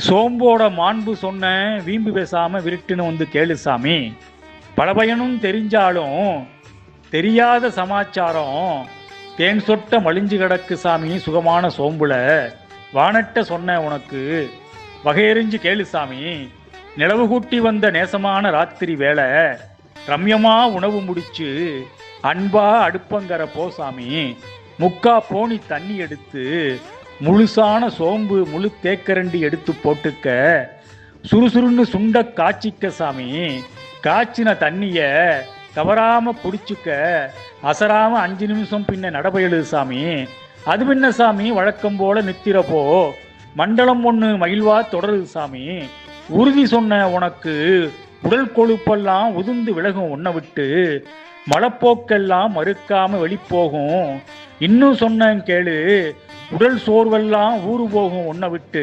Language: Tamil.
சோம்போட மாண்பு சொன்ன வீம்பு பேசாம விருட்டுன்னு வந்து கேளு சாமி. பல பயனும் தெரிஞ்சாலும் தெரியாத சமாச்சாரம் தேன் சொட்ட மலிஞ்சு கிடக்கு சாமி சுகமான சோம்புல. வானட்ட சொன்ன உனக்கு வகையறிஞ்சு கேளு சாமி. நிலவு கூட்டி வந்த நேசமான ராத்திரி வேளை ரம்யமா உணவு முடிச்சு அன்பா அடுப்பங்கர போ சாமி. முக்கா போனி தண்ணி எடுத்து முழுசான சோம்பு முழு தேக்கரண்டி எடுத்து போட்டுக்க. சுறுசுறுன்னு சுண்ட காய்ச்சிக்க சாமி. காய்ச்சின தண்ணிய தவறாம பிடிச்சிக்க. அசராம 5 நிமிஷம் பின்ன நடபயலு சாமி. அது பின்ன சாமி வழக்கம் போல நித்திரப்போ. மண்டலம் ஒன்று மகிழ்வா தொடருது சாமி. உறுதி சொன்ன உனக்கு உடல் கொழுப்பெல்லாம் உதிர்ந்து விலகும் உன்னை விட்டு. மலப்போக்கெல்லாம் மறுக்காம வெளிப்போகும். இன்னும் சொன்னேன் கேளு, உடல் சோர்வெல்லாம் ஊறு போகும் உன்னை விட்டு.